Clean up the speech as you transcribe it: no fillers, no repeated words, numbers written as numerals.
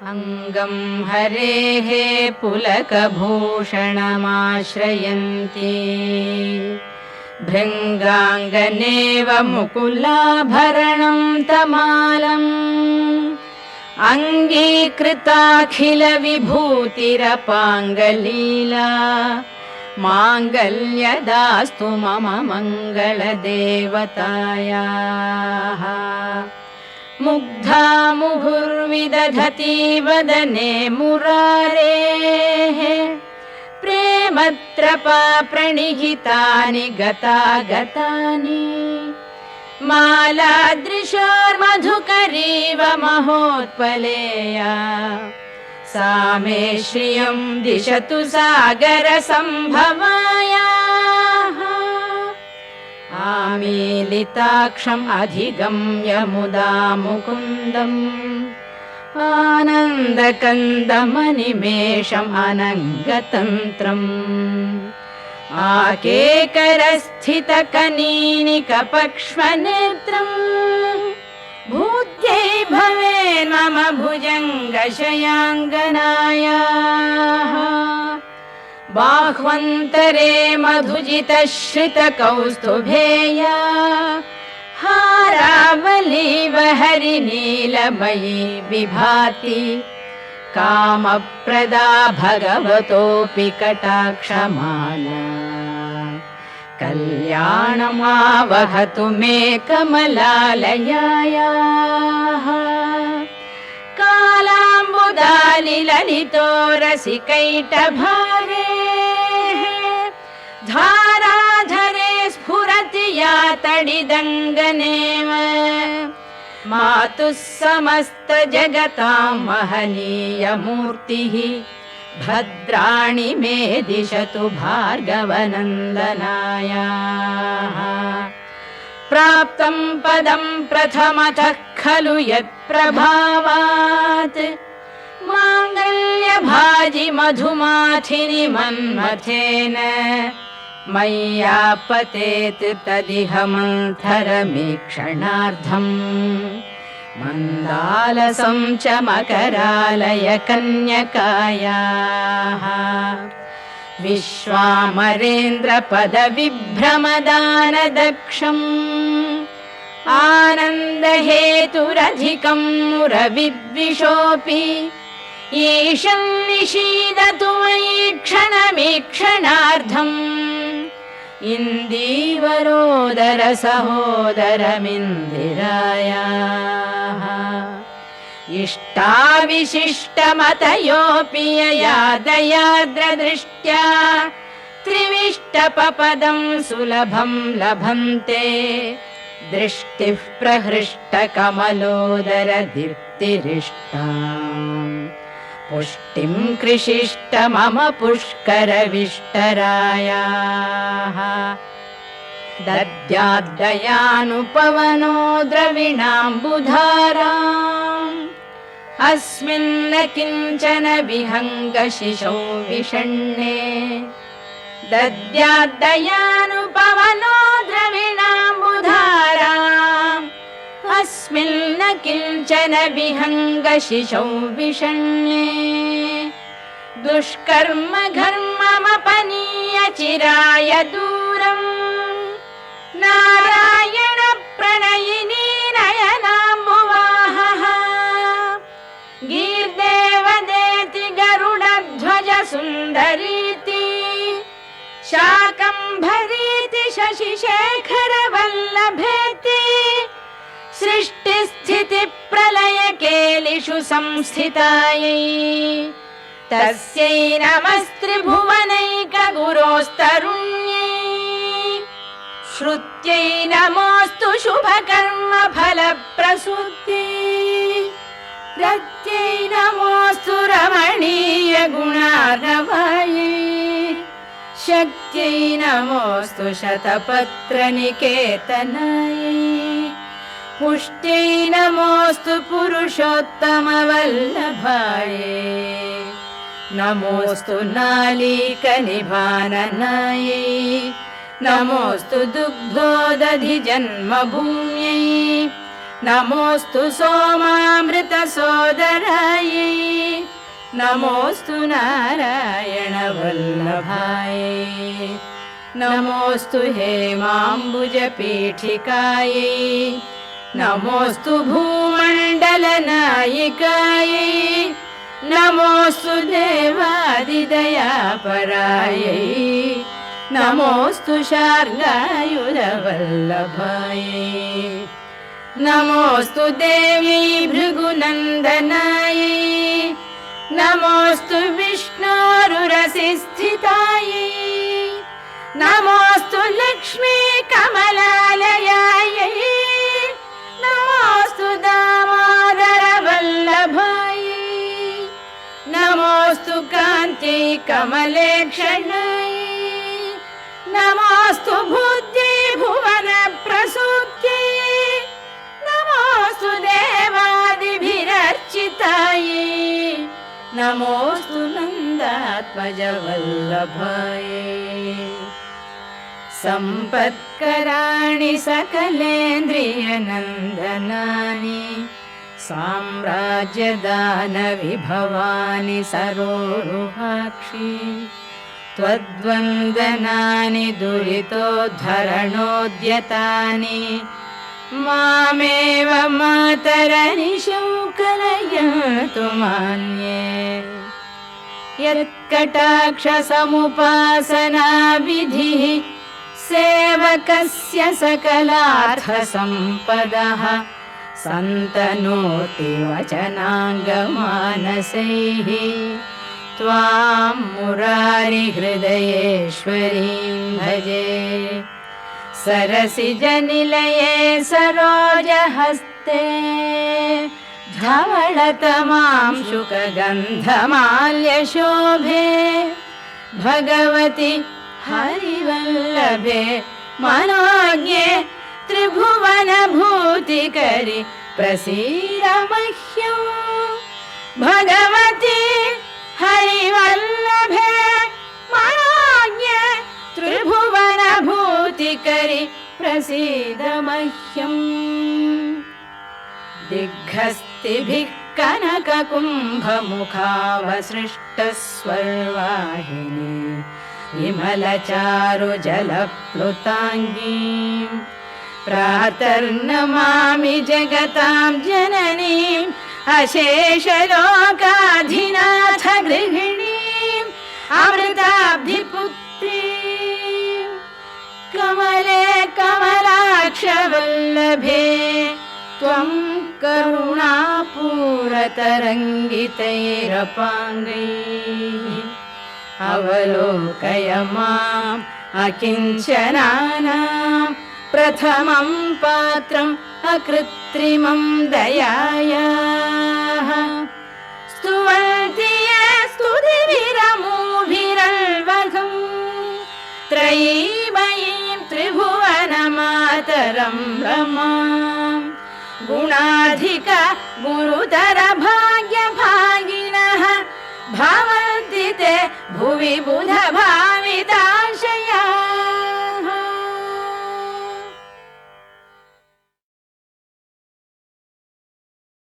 अंगं हरेः पुलकभूषणमाश्रयन्ती भृङ्गाङ्गनेव मुकुलाभरणं तमालम् अङ्गीकृताखिलविभूतिरपाङ्गलीला माङ्गल्यदास्तु मम मङ्गलदेवतायाः। मुग्धा मुहुर्विदधती वदने मुरारेः प्रेमत्रपा प्रणिहितानि गतागतानि मालादृशोर्मधुकरीव महोत्पलेया सा मे श्रियं दिशतु सागरसम्भवायाः। आमीलिताक्षम् अधिगम्य मुदा मुकुन्दम् आनन्दकन्दमनिमेषम् अनङ्गतन्त्रम् आकेकरस्थितकनीनिकपक्ष्मनेत्रम् भूत्यै भवेन् मम भुजङ्गशयाङ्गनायाः। बाह्वन्तरे मधुजितश्रितकौस्तुभेया हारावलीव हरिनीलमयी विभाति कामप्रदा भगवतोऽपि कटाक्षमाला। कल्याणमावहतु मे कमलालयायाः। कालाम्बुदालिललितो रसिकैटभारेः धाराधरे स्फुरति या तडिदङ्गनेव मातुः समस्तजगतां महनीयमूर्तिः भद्राणि मे दिशतु भार्गवनन्दनायाः। प्राप्तं पदं प्रथमतः खलु यत्प्रभावात् माङ्गल्यभाजि मधुमाथिनि मन्मथेन मय्यापतेत् तदिह मन्थरमीक्षणार्धम् मन्दालसं च मकरालय कन्यकायाः। विश्वामरेन्द्रपदविभ्रमदानदक्षम् आनन्दहेतुरधिकं मुरविद्विषोऽपि ईशं निषीदतु मयि क्षणमीक्षणार्धम् इन्दीवरोदर सहोदरमिन्दिरायाः। इष्टाविशिष्टमतयोऽपि यया दयार्द्रदृष्ट्या त्रिविष्टपपदं सुलभं लभन्ते दृष्टिः प्रहृष्टकमलोदर दीप्तिरिष्टाम् पुष्टिं कृषिष्ट मम पुष्करविष्टरायाः। दद्याद्दयानुपवनो द्रविणाम्बुधाराम् अस्मिन्न किञ्चन विहङ्गशिशौ विषण्णे। दद्याद्दयानुपवनो द्रविणाम्बुधाराम् अस्मिन्न किञ्चन विहङ्गशिशौ विषण्णे। दुष्कर्म घर्ममपनीय चिराय दूरम् नारायण प्रणयिनी नयनाम्बुवाहः। गीर्देवदेति गरुडध्वज सुन्दरीति शाकम्भरीति शशिशेखर वल्लभेति सृष्टिस्थितिप्रलयकेलिषु संस्थितायै तस्यै नमस्त्रिभुवनैकगुरोस्तरुण्यै। श्रुत्यै नमोऽस्तु शुभकर्मफलप्रसूत्यै। रत्यै नमोऽस्तु रमणीयगुणार्णवायै। शक्त्यै नमोऽस्तु शतपत्रनिकेतनायै। पुष्ट्यै नमोऽस्तु पुरुषोत्तमवल्लभायै। नमोऽस्तु नालीकनिभाननायै। नमोऽस्तु दुग्धोदधि जन्मभूम्यै। नमोऽस्तु सोमामृतसोदरायै नमोऽस्तु नारायणवल्लभायै नमोऽस्तु हेमाम्बुजपीठिकायै नमोऽस्तु भूमण्डलनायिकायै नमोऽस्तु देवादिदयापरायै नमोऽस्तु शार्ङ्गायुधवल्लभायै नमोऽस्तु देवी भृगुनन्दनायै नमोऽस्तु विष्णोरुरसिस्थितायै नमोऽस्तु लक्ष्मी कमलालयायै नमोऽस्तु दामोदरवल्लभायै नमोऽस्तु कान्ति कमलेक्षणायै नमोऽस्तु बुद्धि भुवन प्रसूत्यै नमोऽस्तु देवादिभिरर्चितायै नमोऽस्तु नन्दात्मजवल्लभायै सम्पत्कराणि सकलेन्द्रियनन्दनानि साम्राज्यदानविभवानि सरोरुहाक्षि त्वद्वन्दनानि दुरितोद्धरणोद्यतानि मामेव मातरनिशं कलयन्तु मान्ये यत्कटाक्षसमुपासनाविधिः सेवकस्य सकलार्थसम्पदः सन्तनोति वचनाङ्गमानसैः त्वां मुरारिहृदयेश्वरीं भजे सरसिजनिलये सरोजहस्ते धवळतमां शुकगन्धमाल्यशोभे भगवति हरिवल्लभे मनोज्ञे त्रिभुवनभूतिकरि प्रसीद मह्यं भगवति हरिवल्लभे मनोज्ञे त्रिभुवनभूतिकरि प्रसीद मह्यम् दिग्हस्तिभिः कनककुम्भमुखावसृष्टस्वर्वाहिनी विमलचारुजलप्लुताङ्गीं प्रातर्नमामि जगतां जननीम् अशेषलोकाधिनाथ गृहिणीम् अमृताब्धिपुत्रीम् कमले कमलाक्षवल्लभे त्वं करुणापूरतरङ्गितैरपाङ्गैः अवलोकय माम् अकिञ्चनानां प्रथमं पात्रम् अकृत्रिमं दयायाः स्तुवन्ति ये स्तुतिभिरमूभिरल्वघम् त्रयीमयीं त्रिभुवनमातरं रमाम् गुणाधिका गुरुतर भाग्यभागिनः भवन्ति ते भुवि बुध भाविता